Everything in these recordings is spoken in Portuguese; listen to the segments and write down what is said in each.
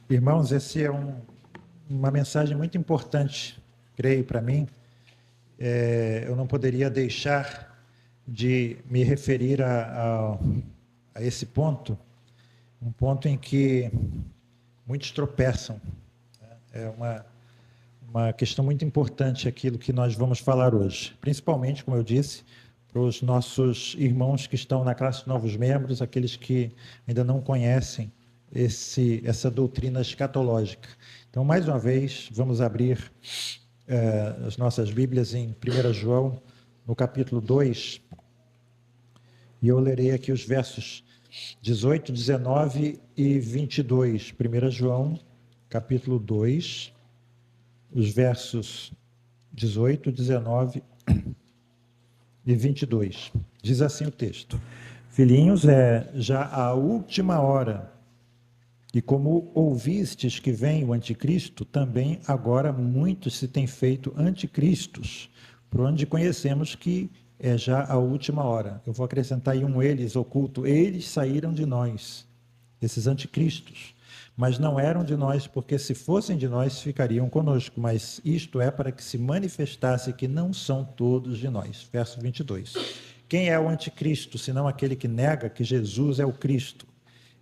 Irmãos, essa é uma mensagem muito importante, creio, para mim. Eu não poderia deixar de me referir a esse ponto, um ponto em que muitos tropeçam. É uma questão muito importante aquilo que nós vamos falar hoje, principalmente, como eu disse, para os nossos irmãos que estão na classe de novos membros, aqueles que ainda não conhecem essa doutrina escatológica. Então, mais uma vez, vamos abrir as nossas Bíblias em 1 João, no capítulo 2, e eu lerei aqui os versos 18, 19 e 22. 1 João, capítulo 2, os versos 18, 19 e 22. Diz assim o texto: Filhinhos, é já a última hora, e como ouvistes que vem o anticristo, também agora muitos se têm feito anticristos, por onde conhecemos que é já a última hora. Eu vou acrescentar aí um eles oculto. Eles saíram de nós, esses anticristos, mas não eram de nós, porque se fossem de nós, ficariam conosco. Mas isto é para que se manifestasse que não são todos de nós. Verso 22. Quem é o anticristo, senão aquele que nega que Jesus é o Cristo?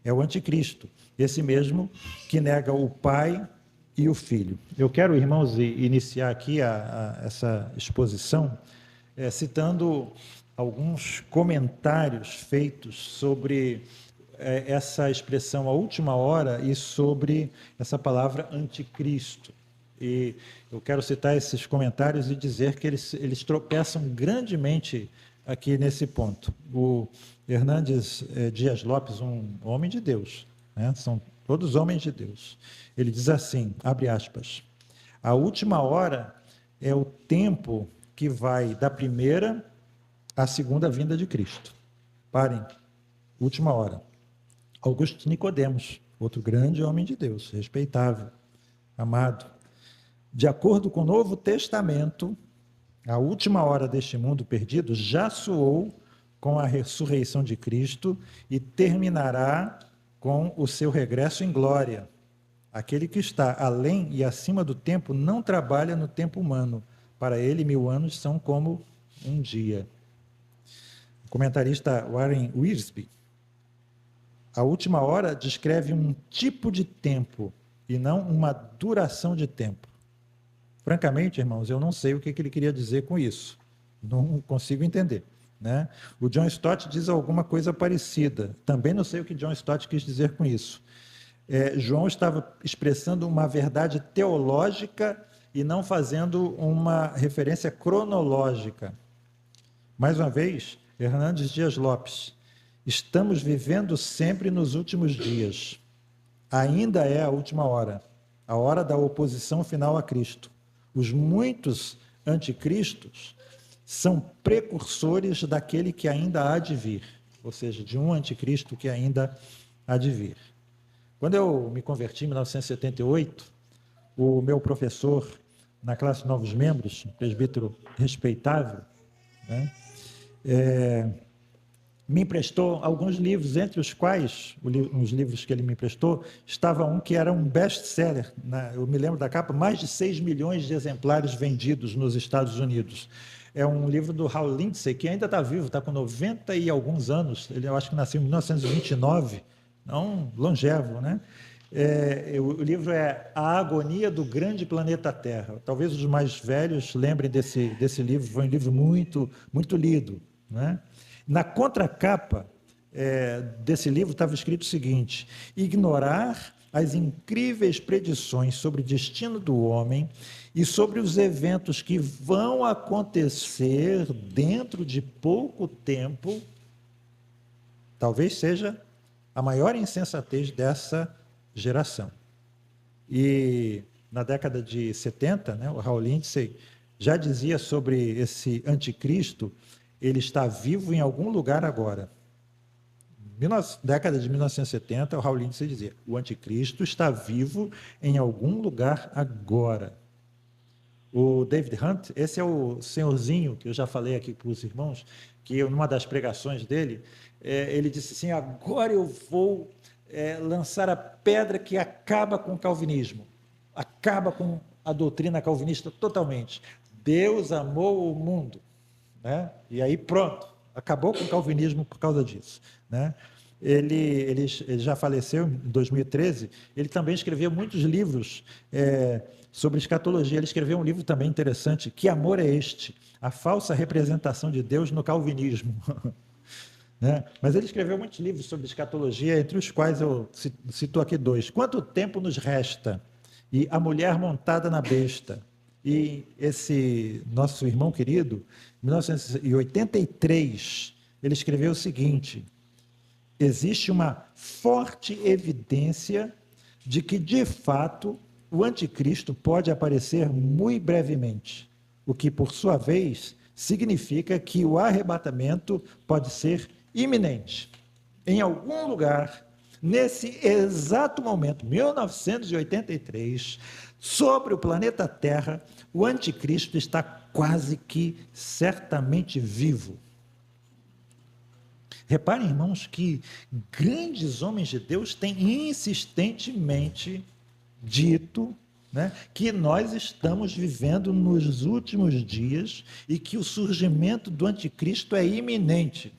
É o anticristo, esse mesmo que nega o Pai e o Filho. Eu quero, irmãos, iniciar aqui essa exposição citando alguns comentários feitos sobre essa expressão a última hora e sobre essa palavra anticristo. E eu quero citar esses comentários e dizer que eles tropeçam grandemente aqui nesse ponto. O Hernandes Dias Lopes, um homem de Deus, né? São todos homens de Deus. Ele diz assim, abre aspas, a última hora é o tempo que vai da primeira à segunda vinda de Cristo. Parem, última hora. Augusto Nicodemos, outro grande homem de Deus, respeitável, amado. De acordo com o Novo Testamento, a última hora deste mundo perdido já soou com a ressurreição de Cristo e terminará com o seu regresso em glória. Aquele que está além e acima do tempo não trabalha no tempo humano. Para ele, 1000 anos são como um dia. O comentarista Warren Wiersbe, a última hora descreve um tipo de tempo e não uma duração de tempo. Francamente, irmãos, eu não sei o que ele queria dizer com isso. Não consigo entender, né? O John Stott diz alguma coisa parecida. Também não sei o que John Stott quis dizer com isso. João estava expressando uma verdade teológica e não fazendo uma referência cronológica. Mais uma vez, Hernandes Dias Lopes, estamos vivendo sempre nos últimos dias. Ainda é a última hora, a hora da oposição final a Cristo. Os muitos anticristos são precursores daquele que ainda há de vir, ou seja, de um anticristo que ainda há de vir. Quando eu me converti em 1978, o meu professor na classe de novos membros, um presbítero respeitável, né, me emprestou alguns livros, entre os quais, os livros que ele me emprestou, estava um que era um best-seller, eu me lembro da capa, mais de 6 milhões de exemplares vendidos nos Estados Unidos. É um livro do Hal Lindsey, que ainda está vivo, está com 90 e alguns anos, eu acho que nasceu em 1929, não longevo, né? O livro é A Agonia do Grande Planeta Terra. Talvez os mais velhos lembrem desse livro, foi um livro muito, muito lido, né? Na contracapa desse livro estava escrito o seguinte: ignorar as incríveis predições sobre o destino do homem e sobre os eventos que vão acontecer dentro de pouco tempo, talvez seja a maior insensatez dessa geração. E na década de 70, né, o Hal Lindsey já dizia sobre esse anticristo, ele está vivo em algum lugar agora. Década de 1970, o Hal Lindsey dizia, o anticristo está vivo em algum lugar agora. O David Hunt, esse é o senhorzinho que eu já falei aqui para os irmãos, que numa das pregações dele, ele disse assim, agora eu vou lançar a pedra que acaba com o calvinismo, acaba com a doutrina calvinista totalmente. Deus amou o mundo, né? E aí pronto, acabou com o calvinismo por causa disso, né? Ele já faleceu em 2013, ele também escreveu muitos livros sobre escatologia. Ele escreveu um livro também interessante, Que Amor é Este? A falsa representação de Deus no calvinismo. Né? Mas ele escreveu muitos livros sobre escatologia, entre os quais eu cito aqui dois. Quanto tempo nos resta? E A Mulher Montada na Besta. E esse nosso irmão querido, em 1983, ele escreveu o seguinte: existe uma forte evidência de que, de fato, o anticristo pode aparecer muito brevemente, o que, por sua vez, significa que o arrebatamento pode ser iminente. Em algum lugar, nesse exato momento, 1983, sobre o planeta Terra, o anticristo está quase que certamente vivo. Reparem, irmãos, que grandes homens de Deus têm insistentemente dito, né, que nós estamos vivendo nos últimos dias e que o surgimento do anticristo é iminente.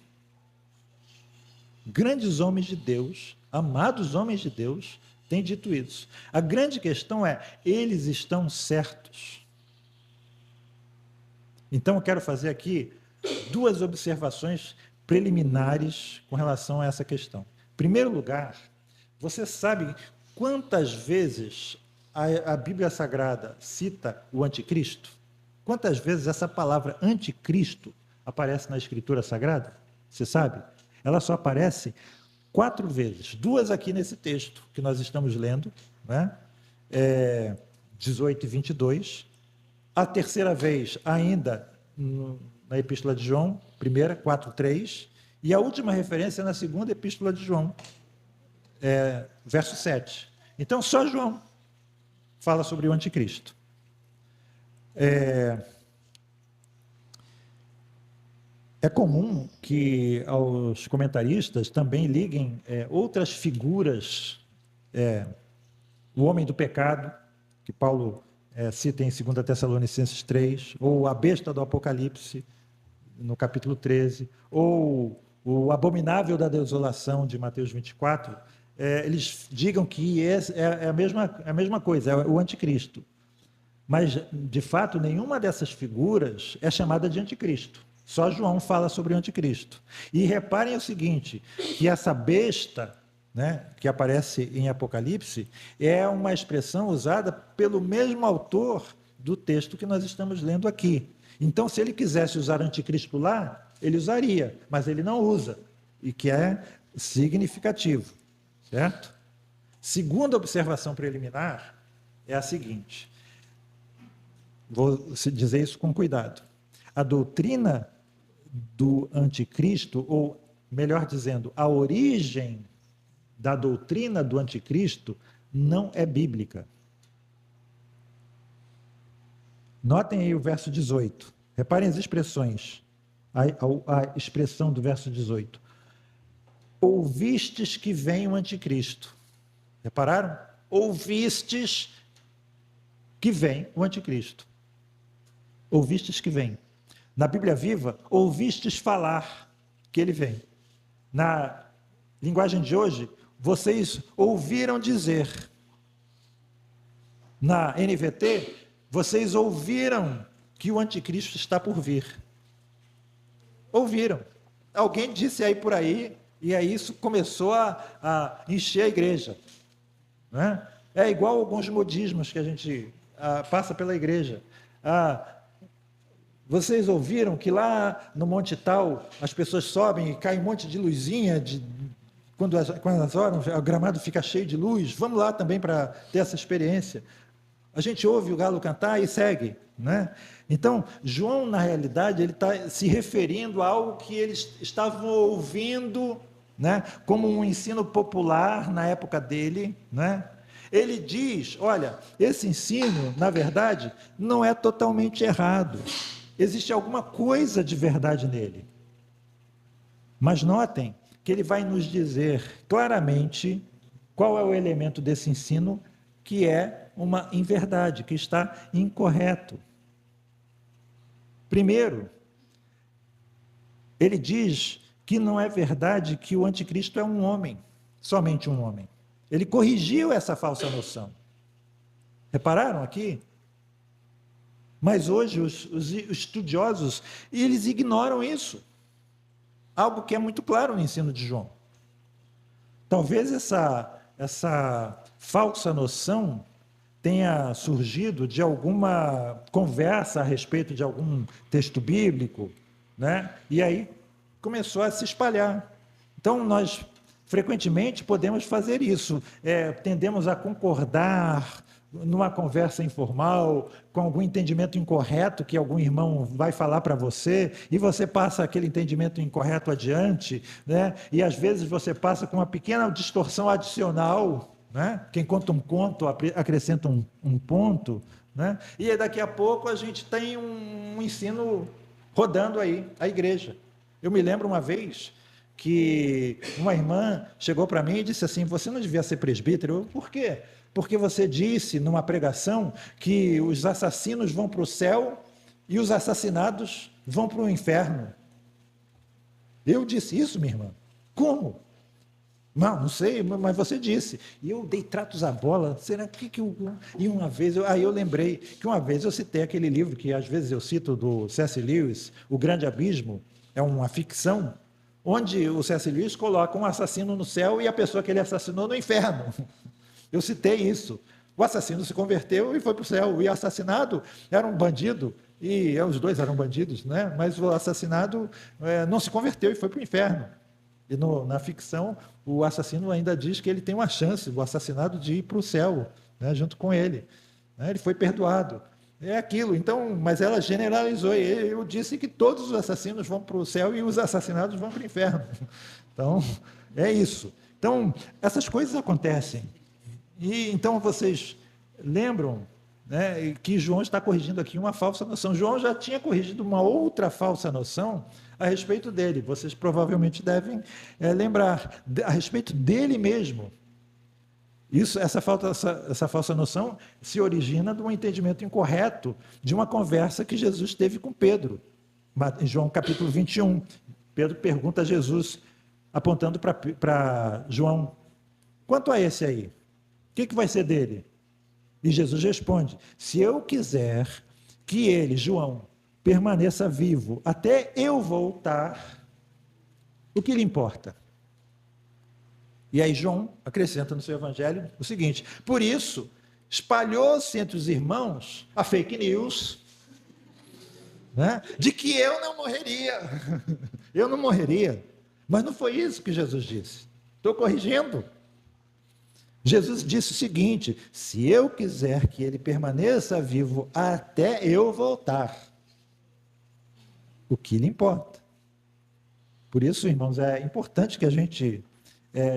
Grandes homens de Deus, amados homens de Deus, têm dito isso. A grande questão é, eles estão certos? Então eu quero fazer aqui duas observações preliminares com relação a essa questão. Em primeiro lugar, você sabe quantas vezes a Bíblia Sagrada cita o anticristo? Quantas vezes essa palavra anticristo aparece na Escritura Sagrada? Você sabe? Ela só aparece 4 vezes. 2 aqui nesse texto que nós estamos lendo, né? 18 e 22. A terceira vez ainda na Epístola de João, 1, 4, 3. E a última referência na segunda Epístola de João, verso 7. Então, só João fala sobre o anticristo. É comum que aos comentaristas também liguem outras figuras, o homem do pecado, que Paulo cita em 2 Tessalonicenses 3, ou a besta do Apocalipse, no capítulo 13, ou o abominável da desolação, de Mateus 24, eles digam que é a mesma coisa, é o anticristo. Mas, de fato, nenhuma dessas figuras é chamada de anticristo. Só João fala sobre o anticristo. E reparem o seguinte, que essa besta, né, que aparece em Apocalipse, é uma expressão usada pelo mesmo autor do texto que nós estamos lendo aqui. Então, se ele quisesse usar anticristo lá, ele usaria, mas ele não usa, e que é significativo, certo? Segunda observação preliminar é a seguinte, vou dizer isso com cuidado. A doutrina do anticristo, ou melhor dizendo, a origem da doutrina do anticristo não é bíblica. Notem aí o verso 18. Reparem as expressões. A expressão do verso 18. Ouvistes que vem o anticristo. Repararam? Ouvistes que vem o anticristo. Ouvistes que vem. Na Bíblia Viva, ouvistes falar que ele vem. Na linguagem de hoje, vocês ouviram dizer. Na NVT, vocês ouviram que o anticristo está por vir. Ouviram. Alguém disse aí por aí, e aí isso começou a encher a igreja. Não é? É igual alguns modismos que a gente passa pela igreja. Vocês ouviram que lá no Monte Tal as pessoas sobem e cai um monte de luzinha, quando elas oram, o gramado fica cheio de luz. Vamos lá também para ter essa experiência. A gente ouve o galo cantar e segue, né? Então, João, na realidade, ele está se referindo a algo que eles estavam ouvindo, né? Como um ensino popular na época dele, né? Ele diz, olha, esse ensino, na verdade, não é totalmente errado. Existe alguma coisa de verdade nele. Mas notem que ele vai nos dizer claramente Qual é o elemento desse ensino que é uma inverdade, que está incorreto? Primeiro, ele diz que não é verdade que o anticristo é um homem, somente um homem. Ele corrigiu essa falsa noção. Repararam aqui? Mas hoje os estudiosos, eles ignoram isso. Algo que é muito claro no ensino de João. Talvez essa falsa noção tenha surgido de alguma conversa a respeito de algum texto bíblico, né? E aí começou a se espalhar. Então, nós frequentemente podemos fazer isso, tendemos a concordar numa conversa informal, com algum entendimento incorreto que algum irmão vai falar para você, e você passa aquele entendimento incorreto adiante, né? E às vezes você passa com uma pequena distorção adicional, né? Quem conta um conto acrescenta um ponto, né? E aí, daqui a pouco a gente tem um ensino rodando aí, a igreja. Eu me lembro uma vez que uma irmã chegou para mim e disse assim: você não devia ser presbítero? Eu, por quê? Porque você disse numa pregação que os assassinos vão para o céu e os assassinados vão para o inferno. Eu disse isso, minha irmã? Como? Não sei, mas você disse. E eu dei tratos à bola. Será que eu... E uma vez, aí eu lembrei que uma vez eu citei aquele livro que às vezes eu cito do C.S. Lewis, O Grande Abismo, é uma ficção, onde o C.S. Lewis coloca um assassino no céu e a pessoa que ele assassinou no inferno. Eu citei isso. O assassino se converteu e foi para o céu. E o assassinado era um bandido, e os dois eram bandidos, né? Mas o assassinado não se converteu e foi para o inferno. E na ficção, o assassino ainda diz que ele tem uma chance, o assassinado, de ir para o céu, né, junto com ele. Né? Ele foi perdoado. É aquilo. Então, mas ela generalizou. Eu disse que todos os assassinos vão para o céu e os assassinados vão para o inferno. Então, é isso. Então, essas coisas acontecem. E então vocês lembram, né, que João está corrigindo aqui uma falsa noção. João já tinha corrigido uma outra falsa noção a respeito dele. Vocês provavelmente devem lembrar a respeito dele mesmo. Essa falsa noção se origina de um entendimento incorreto de uma conversa que Jesus teve com Pedro. Em João capítulo 21, Pedro pergunta a Jesus, apontando para João: quanto a esse aí, o que vai ser dele? E Jesus responde: se eu quiser que ele, João, permaneça vivo até eu voltar, o que lhe importa? E aí João acrescenta no seu evangelho o seguinte: por isso espalhou-se entre os irmãos a fake news, né, de que eu não morreria. Eu não morreria. Mas não foi isso que Jesus disse. Estou corrigindo. Jesus disse o seguinte: se eu quiser que ele permaneça vivo até eu voltar, o que lhe importa? Por isso, irmãos, é importante que a gente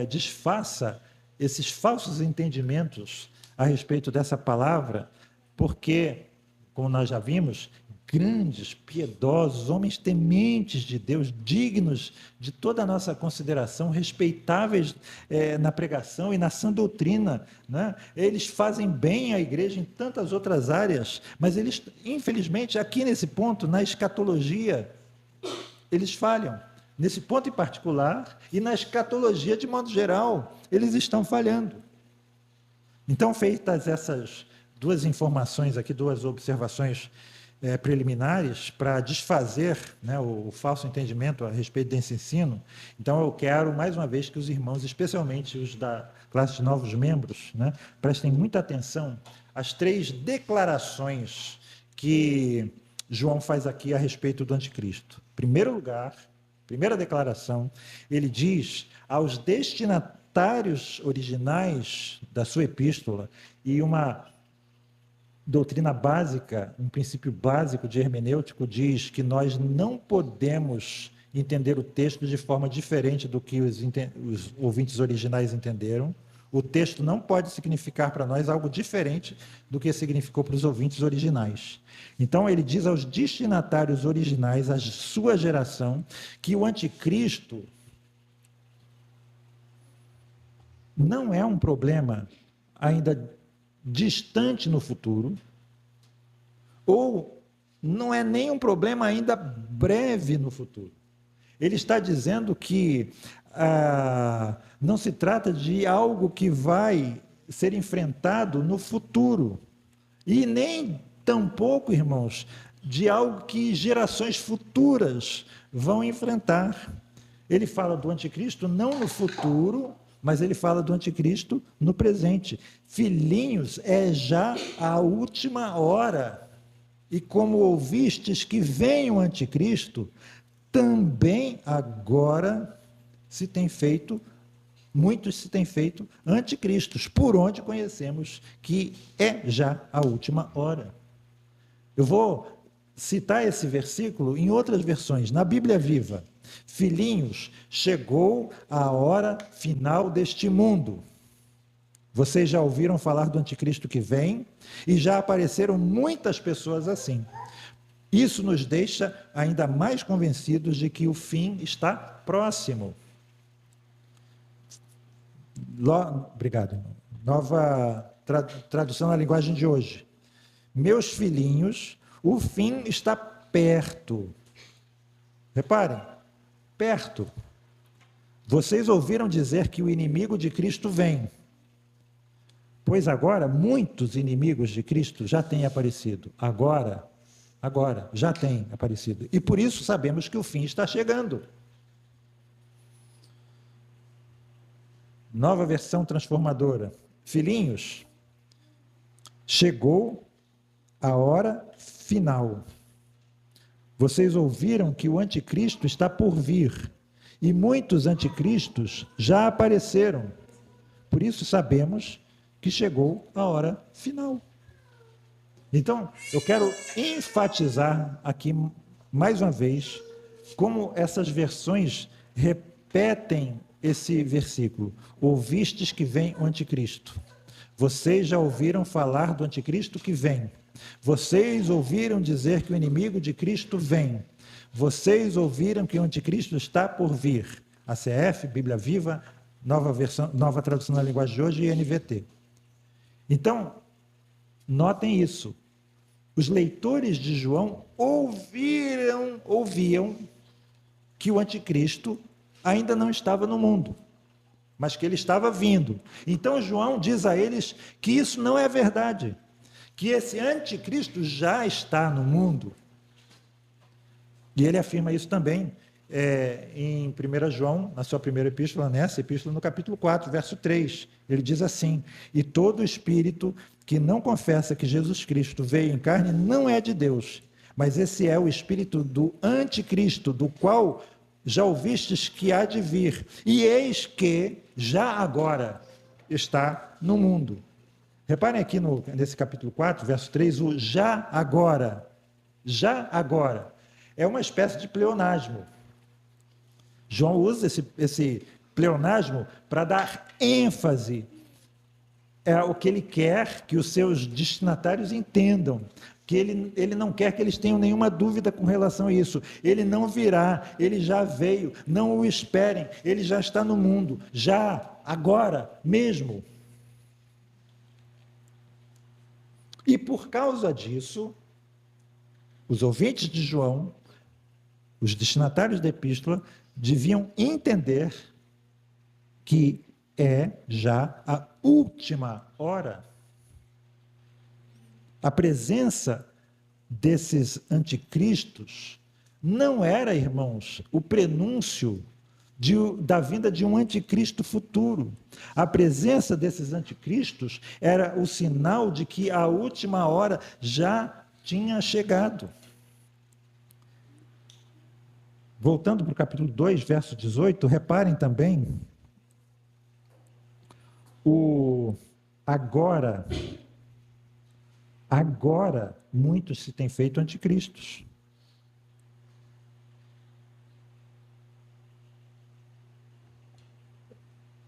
desfaça esses falsos entendimentos a respeito dessa palavra, porque, como nós já vimos, grandes, piedosos, homens tementes de Deus, dignos de toda a nossa consideração, respeitáveis na pregação e na sã doutrina, né? Eles fazem bem à igreja em tantas outras áreas, mas eles, infelizmente, aqui nesse ponto, na escatologia, eles falham. Nesse ponto em particular, e na escatologia de modo geral, eles estão falhando. Então, feitas essas duas informações aqui, duas observações preliminares para desfazer, né, o falso entendimento a respeito desse ensino, então eu quero mais uma vez que os irmãos, especialmente os da classe de novos membros, né, prestem muita atenção às três declarações que João faz aqui a respeito do anticristo. Em primeiro lugar, primeira declaração, ele diz aos destinatários originais da sua epístola, e uma doutrina básica, um princípio básico de hermenêutico diz que nós não podemos entender o texto de forma diferente do que os ouvintes originais entenderam. O texto não pode significar para nós algo diferente do que significou para os ouvintes originais. Então, ele diz aos destinatários originais, à sua geração, que o anticristo não é um problema ainda distante no futuro, ou não é nem um problema ainda breve no futuro. Ele está dizendo que não se trata de algo que vai ser enfrentado no futuro, e nem tampouco, irmãos, de algo que gerações futuras vão enfrentar. Ele fala do anticristo não no futuro, mas ele fala do anticristo no presente. Filhinhos, é já a última hora. E como ouvistes que vem o anticristo, também agora muitos se têm feito anticristos, por onde conhecemos que é já a última hora. Eu vou citar esse versículo em outras versões. Na Bíblia Viva: filhinhos, chegou a hora final deste mundo. Vocês já ouviram falar do anticristo que vem, e já apareceram muitas pessoas assim. Isso nos deixa ainda mais convencidos de que o fim está próximo. Obrigado. Nova tradução na linguagem de hoje. Meus filhinhos, o fim está perto. Reparem, perto. Vocês ouviram dizer que o inimigo de Cristo vem. Pois agora, muitos inimigos de Cristo já têm aparecido. Agora, já têm aparecido. E por isso sabemos que o fim está chegando. Nova versão transformadora. Filhinhos, chegou a hora final. Vocês ouviram que o anticristo está por vir, e muitos anticristos já apareceram. Por isso sabemos que chegou a hora final. Então, eu quero enfatizar aqui mais uma vez como essas versões repetem esse versículo. Ouvistes que vem o anticristo. Vocês já ouviram falar do anticristo que vem. Vocês ouviram dizer que o inimigo de Cristo vem. Vocês ouviram que o anticristo está por vir. ACF, Bíblia Viva, nova tradução na linguagem de hoje e NVT. Então, notem isso. Os leitores de João ouviam que o anticristo ainda não estava no mundo, mas que ele estava vindo. Então João diz a eles que isso não é verdade, que esse anticristo já está no mundo. E ele afirma isso também em 1 João, na sua primeira epístola, nessa epístola, no capítulo 4, verso 3. Ele diz assim: e todo espírito que não confessa que Jesus Cristo veio em carne não é de Deus, mas esse é o espírito do anticristo, do qual já ouvistes que há de vir, e eis que já agora está no mundo. Reparem aqui nesse capítulo 4, verso 3, o já agora, é uma espécie de pleonasmo. João usa esse pleonasmo para dar ênfase ao que ele quer que os seus destinatários entendam, que ele não quer que eles tenham nenhuma dúvida com relação a isso. Ele não virá, ele já veio, não o esperem, ele já está no mundo, já, agora, mesmo. E por causa disso, os ouvintes de João, os destinatários da epístola, deviam entender que é já a última hora. A presença desses anticristos não era, irmãos, o prenúncio da vinda de um anticristo futuro. A presença desses anticristos era o sinal de que a última hora já tinha chegado. Voltando para o capítulo 2, verso 18, reparem também agora muitos se têm feito anticristos.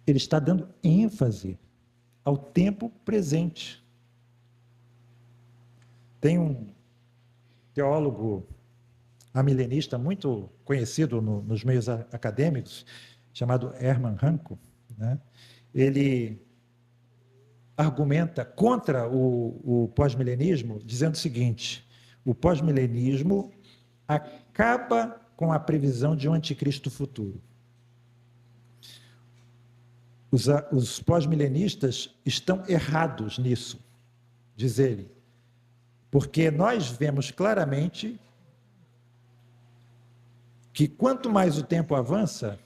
Ele está dando ênfase ao tempo presente. Tem um teólogo amilenista muito conhecido nos meios acadêmicos, chamado Hermann Hanko, né? ele argumenta contra o pós-milenismo, dizendo o seguinte: o pós-milenismo acaba com a previsão de um anticristo futuro. Os pós-milenistas estão errados nisso, diz ele, porque nós vemos claramente que quanto mais o tempo avança,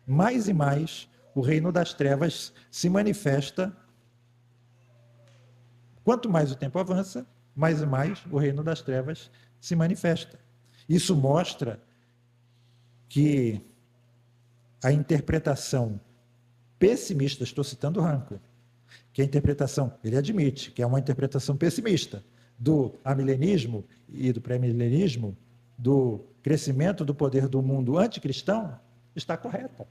mais e mais o reino das trevas se manifesta. Quanto mais o tempo avança, mais e mais o reino das trevas se manifesta. Isso mostra que a interpretação pessimista, estou citando Ranco, que a interpretação, ele admite que é uma interpretação pessimista do amilenismo e do pré-milenismo, do crescimento do poder do mundo anticristão, está correta.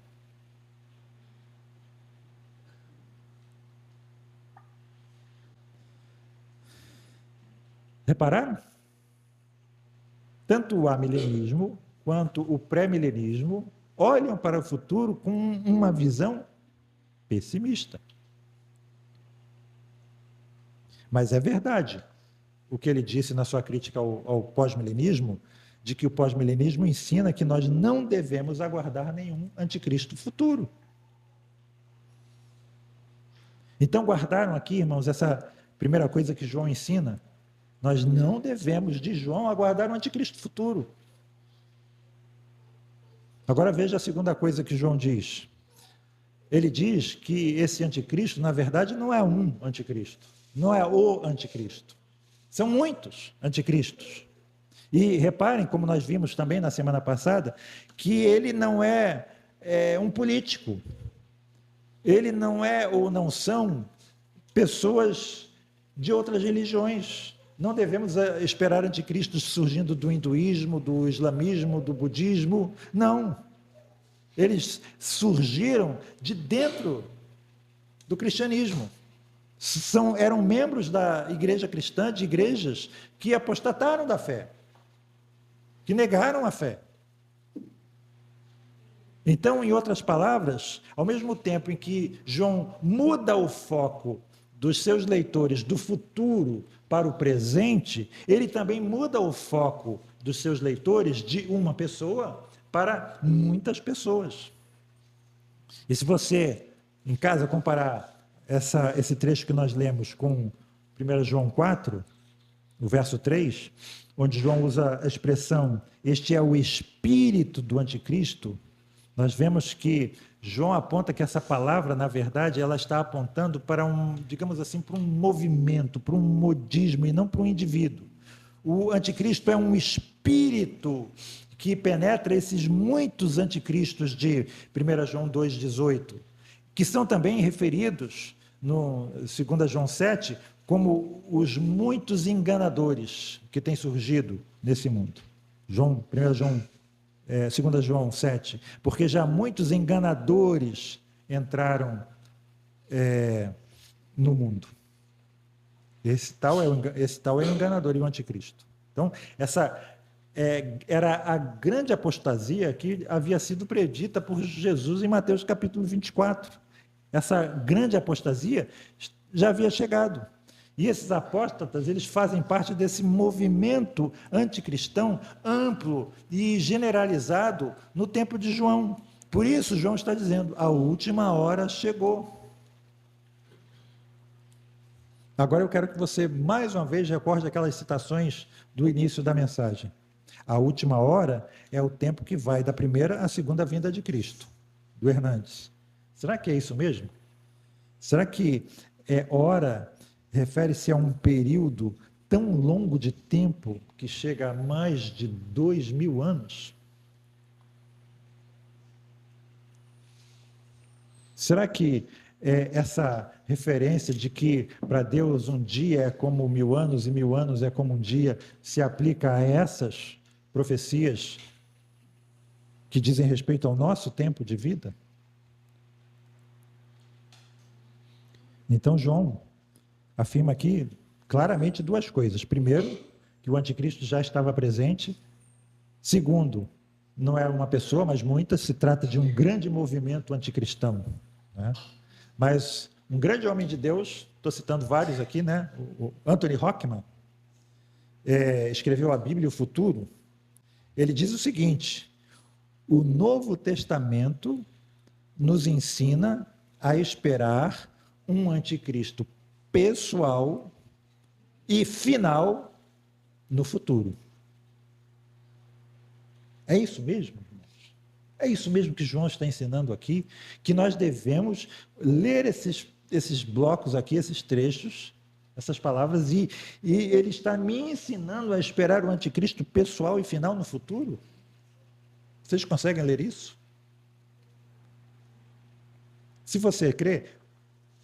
Repararam? Tanto o amilenismo quanto o pré-milenismo olham para o futuro com uma visão pessimista. Mas é verdade o que ele disse na sua crítica ao pós-milenismo, de que o pós-milenismo ensina que nós não devemos aguardar nenhum anticristo futuro. Então, guardaram aqui, irmãos, essa primeira coisa que João ensina. Nós não devemos, de João, aguardar um anticristo futuro. Agora veja a segunda coisa que João diz. Ele diz que esse anticristo, na verdade, não é um anticristo. Não é o anticristo. São muitos anticristos. E reparem, como nós vimos também na semana passada, que ele não é um político. Ele não é ou não são pessoas de outras religiões. Não devemos esperar anticristos surgindo do hinduísmo, do islamismo, do budismo. Não. Eles surgiram de dentro do cristianismo. Eram membros da igreja cristã, de igrejas que apostataram da fé, que negaram a fé. Então, em outras palavras, ao mesmo tempo em que João muda o foco dos seus leitores do futuro para o presente, ele também muda o foco dos seus leitores de uma pessoa para muitas pessoas. E se você, em casa, comparar esse trecho que nós lemos com 1 João 4, o verso 3, onde João usa a expressão, este é o espírito do anticristo, nós vemos que João aponta que essa palavra, na verdade, ela está apontando para digamos assim, para um movimento, para um modismo e não para um indivíduo. O anticristo é um espírito que penetra esses muitos anticristos de 1 João 2,18, que são também referidos no 2 João 7 como os muitos enganadores que têm surgido nesse mundo. 2 João 7, porque já muitos enganadores entraram no mundo. Esse tal é o enganador e o anticristo. Então, essa era a grande apostasia que havia sido predita por Jesus em Mateus capítulo 24. Essa grande apostasia já havia chegado. E esses apóstatas, eles fazem parte desse movimento anticristão amplo e generalizado no tempo de João. Por isso, João está dizendo, a última hora chegou. Agora eu quero que você, mais uma vez, recorde aquelas citações do início da mensagem. A última hora é o tempo que vai da primeira à segunda vinda de Cristo, do Hernandes. Será que é isso mesmo? Será que hora refere-se a um período tão longo de tempo que chega a mais de 2000 anos? Será que essa referência de que para Deus um dia é como 1000 anos e 1000 anos é como um dia se aplica a essas profecias que dizem respeito ao nosso tempo de vida? Então, João afirma aqui claramente duas coisas. Primeiro, que o anticristo já estava presente. Segundo, não é uma pessoa, mas muitas, se trata de um grande movimento anticristão, né? Mas um grande homem de Deus, estou citando vários aqui, né? O Anthony Rockman, escreveu a Bíblia e o Futuro. Ele diz o seguinte: o Novo Testamento nos ensina a esperar um anticristo pessoal e final no futuro. É isso mesmo, irmãos? É isso mesmo que João está ensinando aqui, que nós devemos ler esses blocos aqui, esses trechos, essas palavras, e ele está me ensinando a esperar o anticristo pessoal e final no futuro? Vocês conseguem ler isso? Se você crê,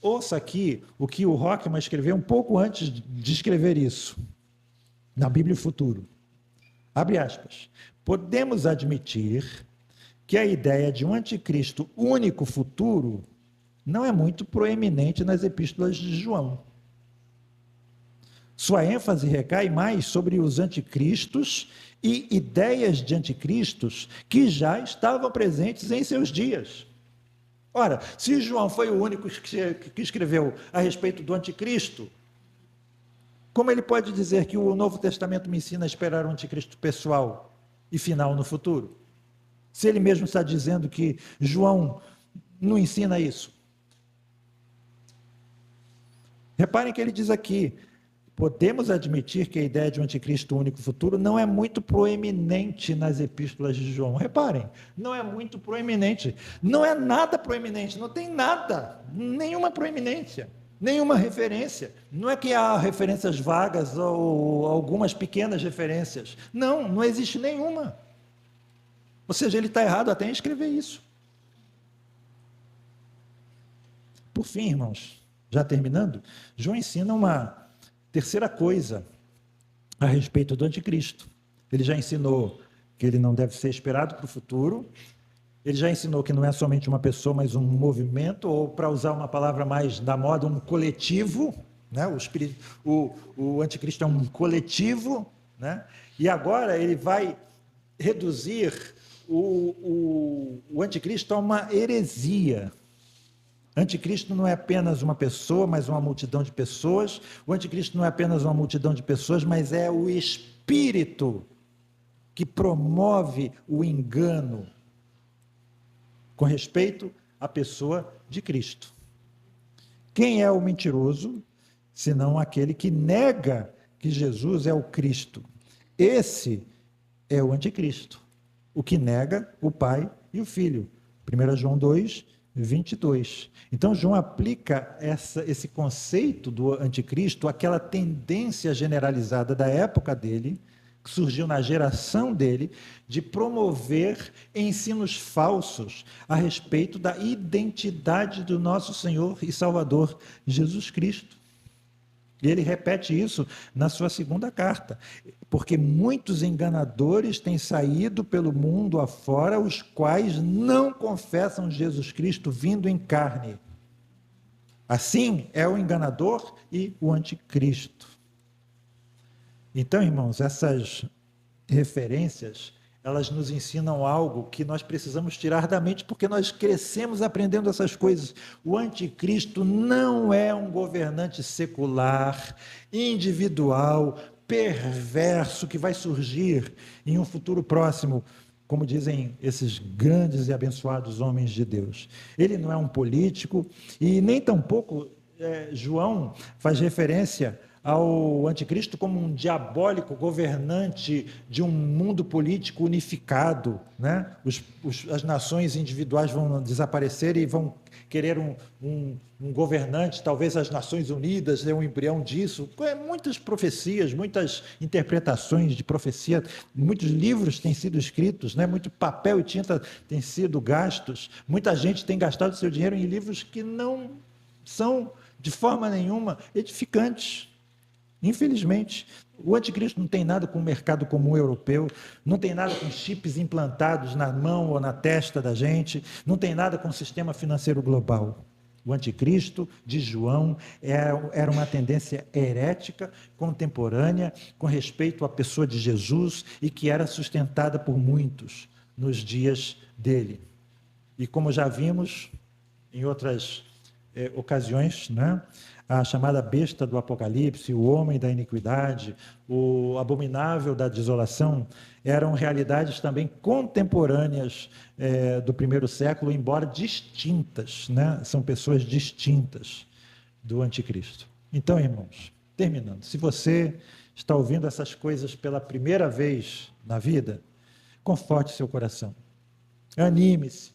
ouça aqui o que o Rockman escreveu um pouco antes de escrever isso, na Bíblia Futuro. Abre aspas. Podemos admitir que a ideia de um anticristo único futuro não é muito proeminente nas epístolas de João. Sua ênfase recai mais sobre os anticristos e ideias de anticristos que já estavam presentes em seus dias. Ora, se João foi o único que escreveu a respeito do anticristo, como ele pode dizer que o Novo Testamento me ensina a esperar um anticristo pessoal e final no futuro? Se ele mesmo está dizendo que João não ensina isso. Reparem que ele diz aqui: podemos admitir que a ideia de um anticristo único futuro não é muito proeminente nas epístolas de João. Reparem, não é muito proeminente. Não é nada proeminente, não tem nada, nenhuma proeminência, nenhuma referência. Não é que há referências vagas ou algumas pequenas referências. Não, não existe nenhuma. Ou seja, ele está errado até em escrever isso. Por fim, irmãos, já terminando, João ensina uma terceira coisa a respeito do anticristo. Ele já ensinou que ele não deve ser esperado para o futuro. Ele já ensinou que não é somente uma pessoa, mas um movimento, ou, para usar uma palavra mais da moda, um coletivo, né? O anticristo é um coletivo, né? E agora ele vai reduzir o anticristo a uma heresia. Anticristo não é apenas uma pessoa, mas uma multidão de pessoas. O anticristo não é apenas uma multidão de pessoas, mas é o espírito que promove o engano com respeito à pessoa de Cristo. Quem é o mentiroso, senão aquele que nega que Jesus é o Cristo? Esse é o anticristo, o que nega o Pai e o Filho. 1 João 2, 22. Então, João aplica esse conceito do anticristo àquela tendência generalizada da época dele, que surgiu na geração dele, de promover ensinos falsos a respeito da identidade do nosso Senhor e Salvador Jesus Cristo. E ele repete isso na sua segunda carta, porque muitos enganadores têm saído pelo mundo afora, os quais não confessam Jesus Cristo vindo em carne. Assim é o enganador e o anticristo. Então, irmãos, essas referências, elas nos ensinam algo que nós precisamos tirar da mente, porque nós crescemos aprendendo essas coisas. O anticristo não é um governante secular, individual, perverso, que vai surgir em um futuro próximo, como dizem esses grandes e abençoados homens de Deus. Ele não é um político, e nem tampouco João faz referência ao anticristo como um diabólico governante de um mundo político unificado, né? As nações individuais vão desaparecer e vão querer um governante, talvez as Nações Unidas é um embrião disso. Muitas profecias, muitas interpretações de profecia, muitos livros têm sido escritos, né? Muito papel e tinta têm sido gastos, muita gente tem gastado seu dinheiro em livros que não são de forma nenhuma edificantes. Infelizmente, o anticristo não tem nada com o mercado comum europeu, não tem nada com chips implantados na mão ou na testa da gente, não tem nada com o sistema financeiro global. O anticristo de João era uma tendência herética, contemporânea, com respeito à pessoa de Jesus e que era sustentada por muitos nos dias dele. E como já vimos em outras ocasiões, né? A chamada besta do Apocalipse, o homem da iniquidade, o abominável da desolação, eram realidades também contemporâneas do primeiro século, embora distintas, né? São pessoas distintas do anticristo. Então, irmãos, terminando, se você está ouvindo essas coisas pela primeira vez na vida, conforte seu coração, anime-se,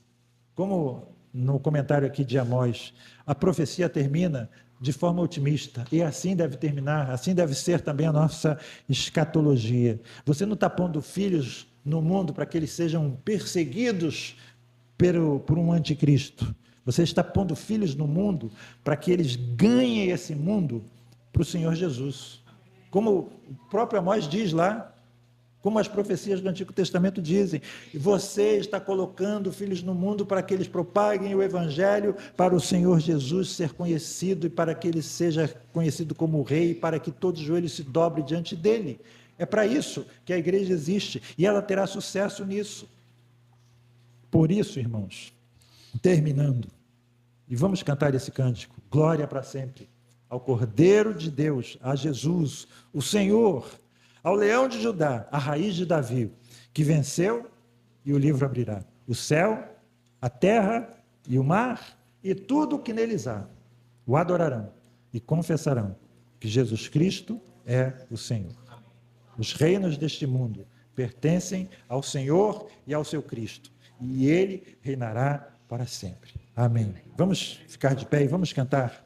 como no comentário aqui de Amós, a profecia termina de forma otimista, e assim deve terminar, assim deve ser também a nossa escatologia. Você não está pondo filhos no mundo para que eles sejam perseguidos por um anticristo. Você está pondo filhos no mundo para que eles ganhem esse mundo para o Senhor Jesus. Como o próprio Amós diz lá, como as profecias do Antigo Testamento dizem, e você está colocando filhos no mundo para que eles propaguem o Evangelho, para o Senhor Jesus ser conhecido e para que ele seja conhecido como Rei, para que todo joelho se dobre diante dele. É para isso que a igreja existe e ela terá sucesso nisso. Por isso, irmãos, terminando, e vamos cantar esse cântico, glória para sempre, ao Cordeiro de Deus, a Jesus, o Senhor, ao Leão de Judá, a raiz de Davi, que venceu e o livro abrirá. O céu, a terra e o mar e tudo o que neles há o adorarão e confessarão que Jesus Cristo é o Senhor. Os reinos deste mundo pertencem ao Senhor e ao seu Cristo, e ele reinará para sempre. Amém. Vamos ficar de pé e vamos cantar